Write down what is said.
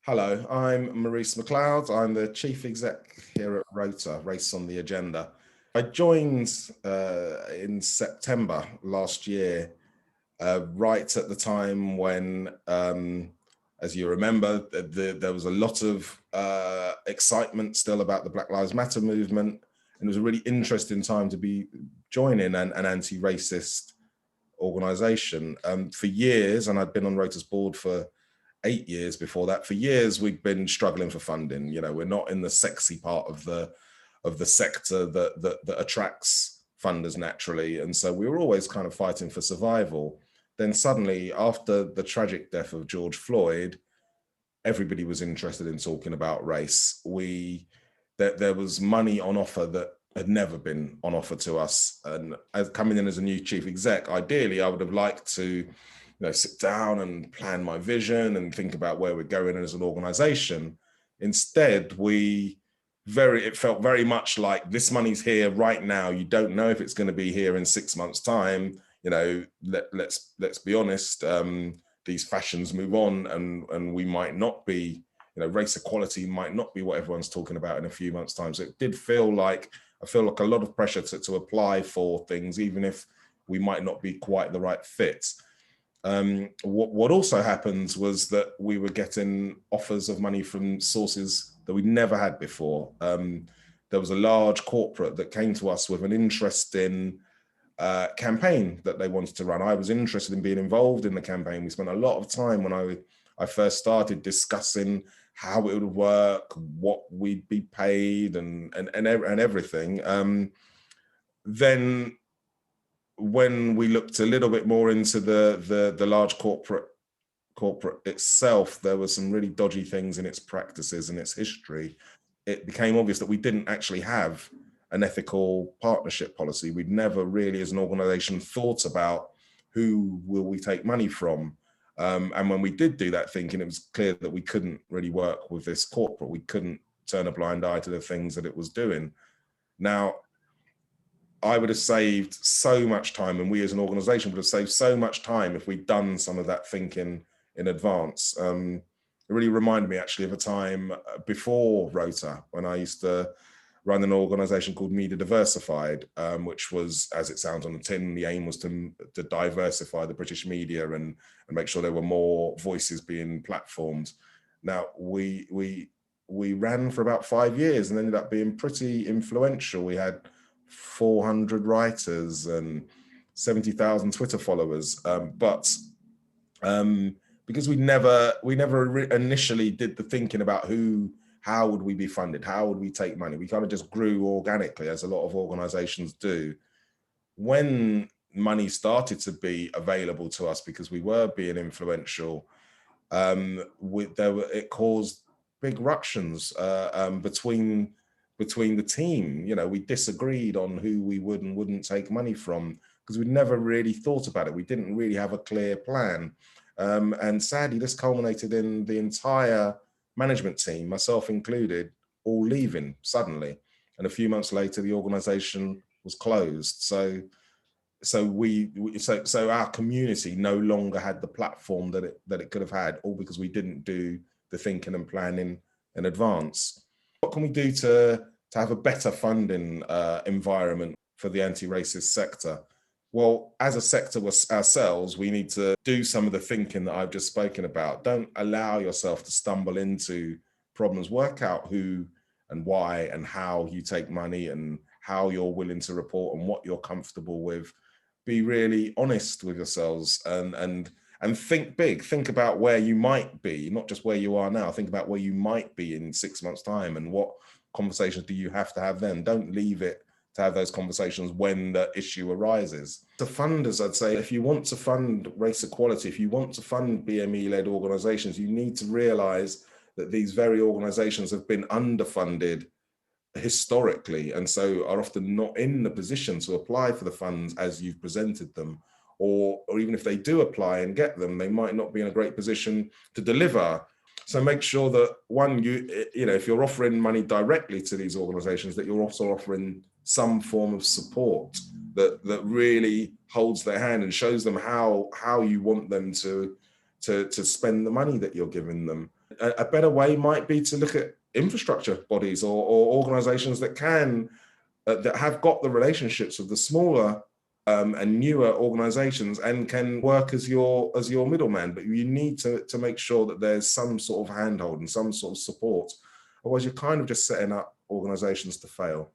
Hello, I'm Maurice McLeod. I'm the Chief Exec here at ROTA, Race on the Agenda. I joined in September last year, right at the time when, as you remember, there was a lot of excitement still about the Black Lives Matter movement, and it was a really interesting time to be joining an anti-racist organisation. For years, and I'd been on ROTA's board for 8 years before that. For years, we've been struggling for funding. You know, we're not in the sexy part of the sector that attracts funders naturally, and so we were always kind of fighting for survival. Then suddenly, after the tragic death of George Floyd, everybody was interested in talking about race. There was money on offer that had never been on offer to us. And as coming in as a new chief exec, ideally, I would have liked to, sit down and plan my vision and think about where we're going as an organization. Instead, it felt very much like this money's here right now. You don't know if it's going to be here in 6 months' time. Let's be honest. These fashions move on, and we might not be, race equality might not be what everyone's talking about in a few months' time. So it did feel like, I feel like a lot of pressure to apply for things, even if we might not be quite the right fit. What also happened was that we were getting offers of money from sources that we'd never had before. There was a large corporate that came to us with an interesting campaign that they wanted to run. I was interested in being involved in the campaign. We spent a lot of time when I first started discussing how it would work, what we'd be paid, and everything. Then when we looked a little bit more into the large corporate itself, there were some really dodgy things in its practices and its history. It became obvious that we didn't actually have an ethical partnership policy. We'd never really, as an organization, thought about who will we take money from. And when we did do that thinking, it was clear that we couldn't really work with this corporate. We couldn't turn a blind eye to the things that it was doing. Now, I would have saved so much time, and we as an organization would have saved so much time if we'd done some of that thinking in advance. It really reminded me actually of a time before ROTA, when I used to run an organization called Media Diversified, which was, as it sounds on the tin, the aim was to diversify the British media and make sure there were more voices being platformed. Now, we ran for about 5 years and ended up being pretty influential. We had 400 writers and 70,000 Twitter followers, but because we never initially did the thinking about how would we be funded, how would we take money, we kind of just grew organically, as a lot of organizations do. When money started to be available to us because we were being influential, it caused big ructions between the team. We disagreed on who we would and wouldn't take money from because we'd never really thought about it. We didn't really have a clear plan. And sadly, this culminated in the entire management team, myself included, all leaving suddenly. And a few months later, the organization was closed. So our community no longer had the platform that it could have had, all because we didn't do the thinking and planning in advance. What can we do to have a better funding environment for the anti-racist sector? Well, as a sector ourselves, we need to do some of the thinking that I've just spoken about. Don't allow yourself to stumble into problems. Work out who and why and how you take money and how you're willing to report and what you're comfortable with. Be really honest with yourselves and think big. Think about where you might be, not just where you are now. Think about where you might be in 6 months' time and what conversations do you have to have then. Don't leave it to have those conversations when the issue arises. To funders, I'd say, if you want to fund race equality, if you want to fund BME-led organizations, you need to realize that these very organizations have been underfunded historically, and so are often not in the position to apply for the funds as you've presented them, or even if they do apply and get them, they might not be in a great position to deliver. So make sure that if you're offering money directly to these organizations, that you're also offering some form of support that really holds their hand and shows them how you want them to spend the money that you're giving them. a better way might be to look at infrastructure bodies or organizations that that have got the relationships with the smaller and newer organizations and can work as your middleman. But you need to make sure that there's some sort of handhold and some sort of support. Otherwise, you're kind of just setting up organizations to fail.